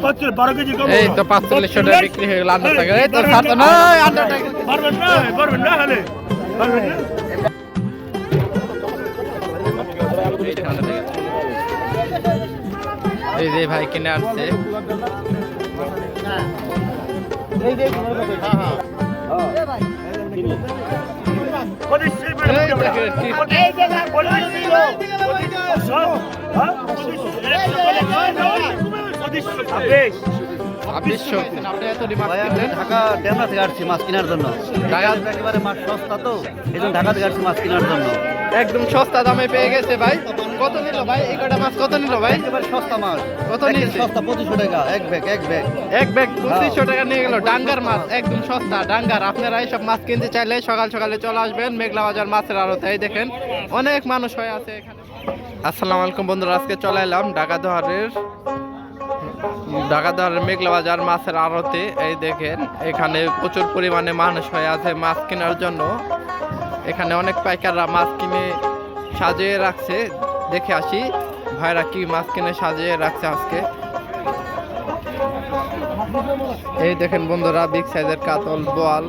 এই তো 4500 টাকা বিক্রি হয়ে গেল আন্ডারটেকার। এই তো সাত না আন্ডারটেকার পারবেন না হলে পারবেন না। এই যে ভাই কিনে আসছে। ঢাকা ডেমরা থেকে আসছি মাছ কেনার জন্য। ঢাকা একেবারে মাছ সস্তা, তো এই জন্য ঢাকা থেকে আসছি মাছ কেনার জন্য। একদম সস্তা দামে পেয়ে গেছে ভাই। কত নিল ভাই এই কটা মাছ? কত নিল ভাই? একেবারে সস্তা মাছ। কত নিয়েছে? সস্তা 2500 টাকা এক ব্যাগ। এক ব্যাগ 2500 টাকা নিয়ে গেল। ডাঙ্গার মাছ একদম সস্তা ডাঙ্গার। আপনারা এইসব মাছ কিনতে চাইলে সকাল সকালে চলে আসবেন মেঘলা বাজার মাছের আড়তে। এই দেখেন অনেক মানুষ হয়ে আছে এখানে। আসসালামু আলাইকুম বন্ধুরা, আজকে চলে এলাম ঢাকা দোহারের মেঘলা বাজার মাছের আড়তে। এই দেখেন এখানে প্রচুর পরিমাণে মানুষ হয়ে আছে মাছ কেনার জন্য। এখানে অনেক পাইকাররা মাছ কিনে সাজিয়ে রাখছে। দেখে আসি ভাইরা কি মাছ কিনে সাজিয়ে রাখছে আজকে। এই দেখেন বন্ধুরা বিগ সাইজের কাতল, বোয়াল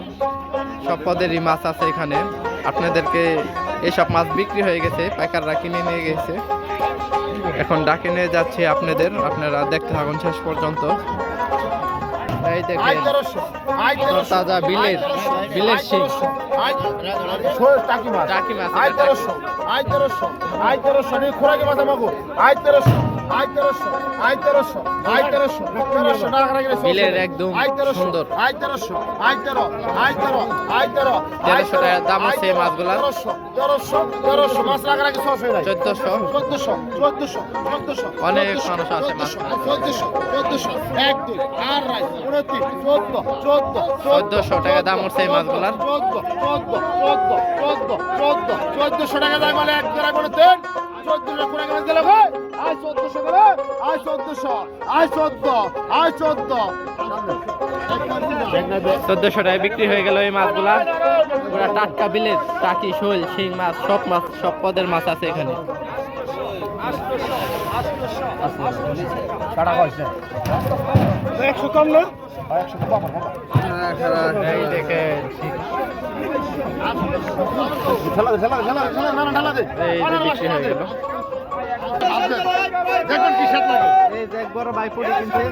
সব পদেরই মাছ আছে এখানে। আপনাদেরকে এইসব মাছ বিক্রি হয়ে গেছে, পাইকাররা কিনে নিয়ে গেছে। এখন ডাকে নিয়ে যাচ্ছি আপনারা দেখতে থাকুন শেষ পর্যন্ত। এই দেখেন তাজা বিলের শিং টাকি মাছ। বিলের একদম সুন্দর 1300 টাকার দাম আছে মাছগুলা। 1400 অনেক মানুষ আছে মাছ। 1400 টাকা দাম উঠছে এই মাছগুলার। 1400 টাকা দাম মানে এক জোড়া করে দেন। 1400 করে গেলে দিলে ভাই আই 1400 করে আই 1400 টাকায় বিক্রি হয়ে গেল এই মাছগুলা। পুরা টাটকা বিলের টাকি, শোল, শিং মাছ, সব পদের মাছ আছে এখানে। 100 কম না? এই দেখেন এই যে বিক্রি হয়ে গেল। এই যে বড় ভাই পড়ি কিনছে।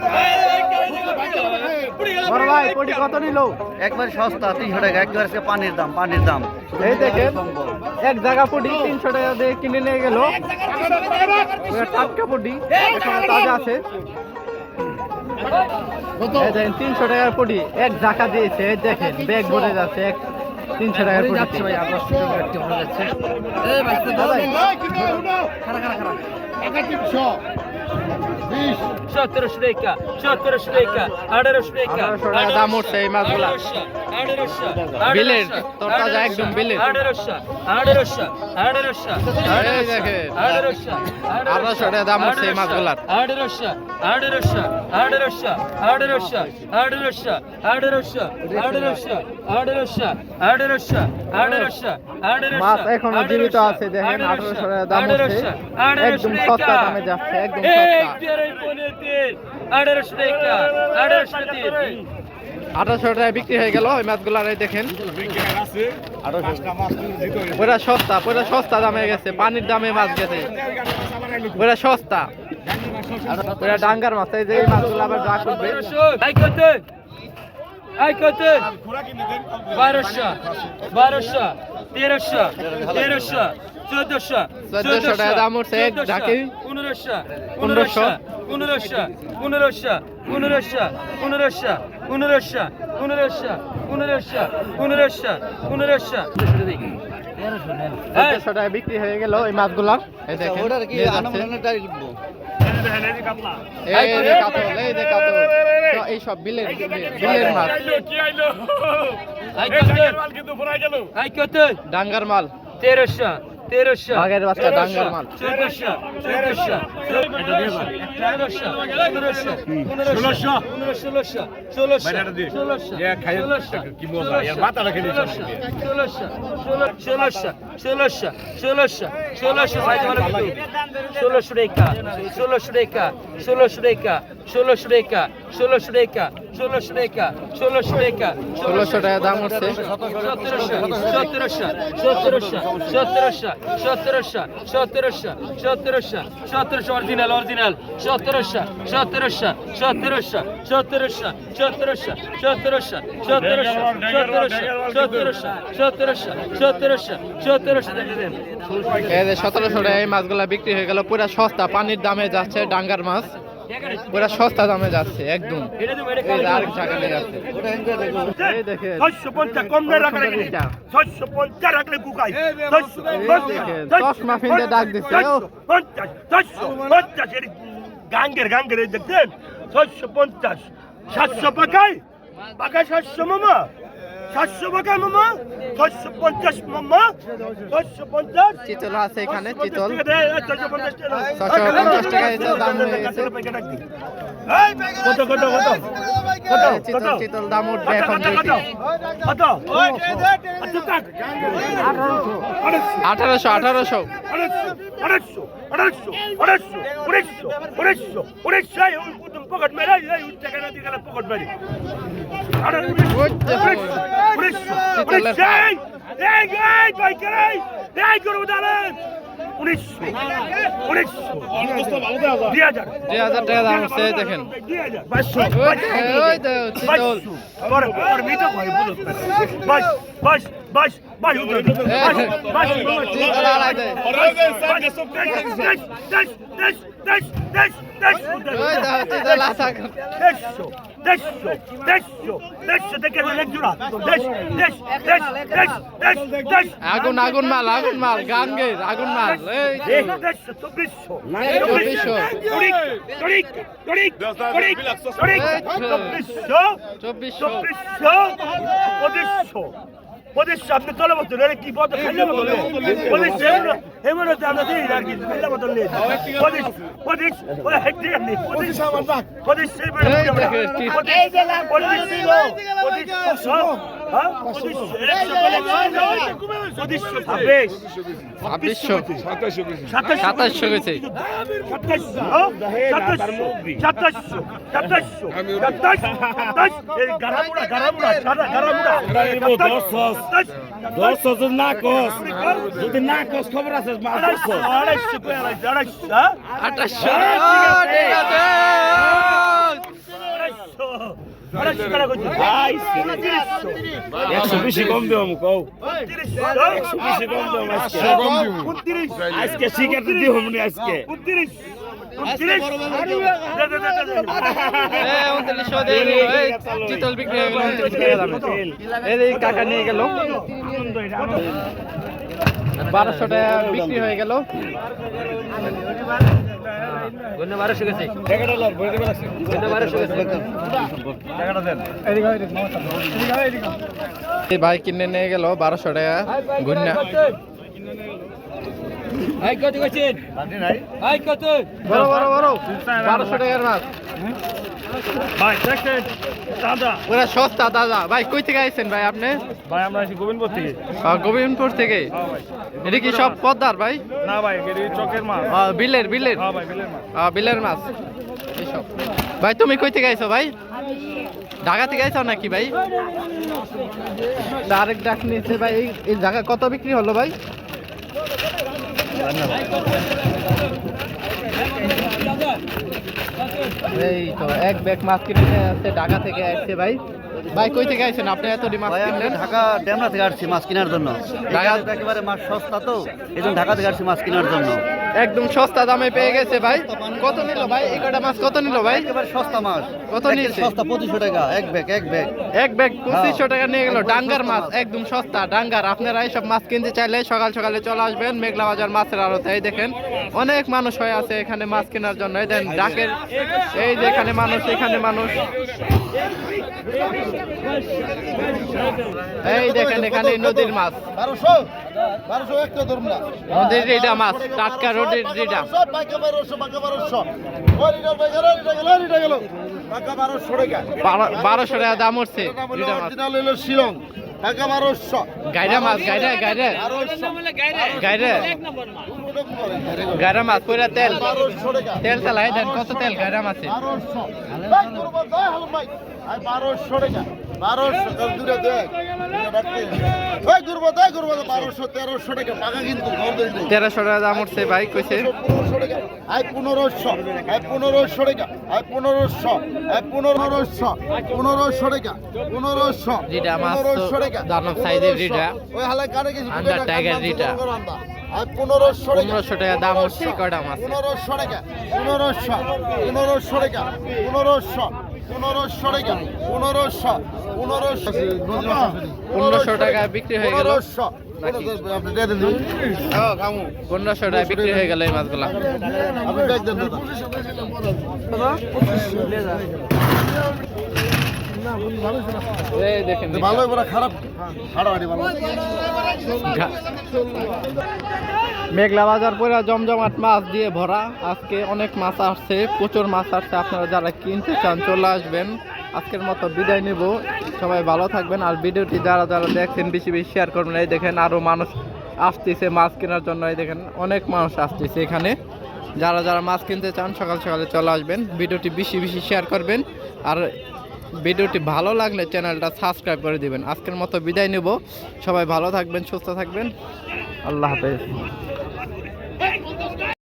বড় ভাই পড়ি কত নিল? একবার সস্তা 300 টাকা। একবার পানির দাম। এই দেখেন এক জায়গা পড়ি 300 টাকা দিয়ে কিনে নিয়ে গেল। টাটকা পড়ি এখানে তাজা আছে। 300 টাকার পড়ি এক জায়গা দিয়েছে। এই দেখেন ব্যাগ ভরে যাচ্ছে 300 টাকার পড়ি যাচ্ছে ভাই। দাম উঠছে এই মাছগুলা বিলের তরতাজা একদম বিলের। 1800 টাকা দাম উঠছে এই মাছগুলার। মাছ এখনো জীবিত আছে দেখেন। 1800 টাকা দাম উঠছে একদম সস্তা দামে যাচ্ছে একদম সস্তা। 1800 টাকা বিক্রি হয়ে গেল ওই মাছগুলার। দেখেন পুরা সস্তা দামে গেছে। পানির দামে মাছ গেছে পুরা সস্তা। পুরা ডাঙ্গার মাছ। এই যে এই মাছগুলো আবার ড্রা করবে। 1400 টাকা দাম উঠছে ঢাকি। 1500 টাকা বিক্রি হয়ে গেল এই মাছগুলা। এই দেখেন এই সব বিলের মাছ, ডাঙ্গার মাল। 1300 1300 বাঘের বাচ্চা ডাঙ্গার মাল 1400 1400 1300 1500 1600 কি মজা এর মাথাটা খেলে 1600 টাকা দাম হচ্ছে অরিজিনাল অরিজিনাল এই যে 1700 টাকা এই মাছগুলা বিক্রি হয়ে গেল পুরা সস্তা পানির দামে যাচ্ছে ডাঙ্গার মাছ পুরা সস্তা দামে যাচ্ছে একদম এই যে আরেক টাকা নিয়ে যাচ্ছে এই দেখেন 650 কম না রাখলে 650 রাখলে বুকাই 650 চশমা ফিনতে ডাক দিচ্ছে ও 650 এর গাঙ্গের এই দেখছেন 650 700 পাকাই 700 মামা 700 পাকাই মামা 650 মামা 650 চিতল আছে এখানে চিতল 650 টাকা 650 টাকা এটা দাম হয়ে গেছে কত চিতল দাম উঠবে এখন দেখি 1800 পকেট মেরে পকেট মেরে টাকা দাম হচ্ছে দেখেন ওই তো চিতল চিতল আড়াই দেয় ওই তো চিতল আসা আগুন আগুন মাল গাঙ্গের আগুন মাল এই তো। 2400 আপনি চলে বলছেন কি পদ খাইলে বলে এমন আমরা দিই আর কি খাইলে বদল নেই সাতাশশো গেছে না কস যদি না কস খবর আছে 100 বেশি কম দেবো কও 100 বেশি কম দেবো আজকে শিকার দিব মনে আজকে 2900 চিতল বিক্রি হয়ে গেল 29 টাকা দামে এই কাকা নিয়ে গেল 1200 টাকা বিক্রি হয়ে গেল 1200 গেছে এই ভাই কিনে নিয়ে গেল 1200 টাকা গুন্না আই কত গেছেন আই কত বড় 1200 টাকার মাছ ভাই দেখেন দাদা পুরা সস্তা দাদা ভাই কই থেকে আইছেন ভাই আপনি ভাই আমরা আছি গোবিন্দপুর থেকে গোবিন্দপুর থেকে এটা কি সব পদ্মার ভাই না ভাই এটি চকের মাছ বিলের হ্যাঁ ভাই বিলের মাছ বিলের মাছ এইসব ভাই তুমি কই থেকে আইছো ভাই ঢাকা থেকে আইছো নাকি ভাই আরেক ডাক নিয়েছে ভাই এই জায়গা কত বিক্রি হলো ভাই এই তো এক ব্যাগ মাছ কিনে আসছে ঢাকা থেকে আসছে ভাই ভাই কই থেকে আইছেন আপনি এত মাছ কিনলেন ঢাকা ডেমরা থেকে আসছি মাছ কেনার জন্য ঢাকা একেবারে মাছ সস্তা তো এই জন্য ঢাকা থেকে আসছি মাছ কেনার জন্য একদম সস্তা দামে পেয়ে গেছে ভাই। কত নিল ভাই এই কটা মাছ? কত নিল ভাই? একেবারে সস্তা মাছ। কত নিয়েছে? সস্তা 2500 টাকা এক ব্যাগ। এক ব্যাগ 2500 টাকা নিয়ে গেল। ডাঙ্গার মাছ একদম সস্তা ডাঙ্গার। আপনারা এইসব মাছ কিনতে চাইলে সকাল সকালে চলে আসবেন মেঘলা বাজার মাছের আড়তে। এই দেখেন অনেক মানুষ হয়ে আছে এখানে মাছ কেনার জন্য। এই দেখেন ডাকের এই যে এখানে মানুষ, এখানে মানুষ। এই দেখেন এখানে নদীর মাছ, 1200 একটা ধরুন না। নদীর রিডা মাছ, টাটকা নদীর রিডা। 1200 ওই লিটার ভাই গেল টাকা 1200 টাকা। 1200 টাকা দাম উঠছে রিডা মাছ। অরিজিনাল হলো শিলং টাকা 1200। গাইরা মাছ, গাইরা গাইরা 1200 গাইরা গাইরা মাছ পুরা তেল 1200 টাকা। তেল চালাই দেন। কত তেল গাইরা মাছে? 1200 ভাই করব ভাই হালুম ভাই। আই 1200 টাকা 1200 কাল দূরে দেখ ওই করব 1200 1300 টাকা পাকা কিন্তু ঘর দেই 1300 টাকা দাম উঠছে ভাই কইছে। 1500 টাকা আই 1500 আই 1500 টাকা আই 1500 আই 1500 1500 টাকা 1500 রিডা মাছ তো 1500 টাকা দানব সাইজের রিডা। ওই হালে কানে কিছু আন্ডার টাইগার রিডা। আই 1500 টাকা 1500 টাকা দাম উঠছে কটা মাছ? 1500 টাকা 1500 1500 টাকা 1500 1500 টাকা 1500 1500 টাকায় বিক্রি হয়ে গেল। 1500 আপনি দিয়ে দেন হ্যাঁ কামু 1500 টাকায় বিক্রি হয়ে গেল এই মাছগুলা। আপনি দেখ দেন এই দেখেন দাদা ভালোই বড় খারাপ হাড়াহাড়ি ভালো মেঘলা বাজার পুরা জমজমাট মাছ দিয়ে ভরা। আজকে অনেক মাছ আসছে, প্রচুর মাছ আসছে। আপনারা যারা কিনতে চান চলে আসবেন। আজকের মতো বিদায় নেব, সবাই ভালো থাকবেন। আর ভিডিওটি যারা যারা দেখছেন বেশি বেশি শেয়ার করবেন। এই দেখেন আরও মানুষ আসতেছে মাছ কেনার জন্য। এই দেখেন অনেক মানুষ আসতেছে এখানে। যারা যারা মাছ কিনতে চান সকাল সকালে চলে আসবেন। ভিডিওটি বেশি বেশি শেয়ার করবেন। আর ভিডিওটি ভালো লাগলে চ্যানেলটা সাবস্ক্রাইব করে দিবেন। আজকের মতো বিদায় নেব, সবাই ভালো থাকবেন, সুস্থ থাকবেন। আল্লাহ হাফেজ।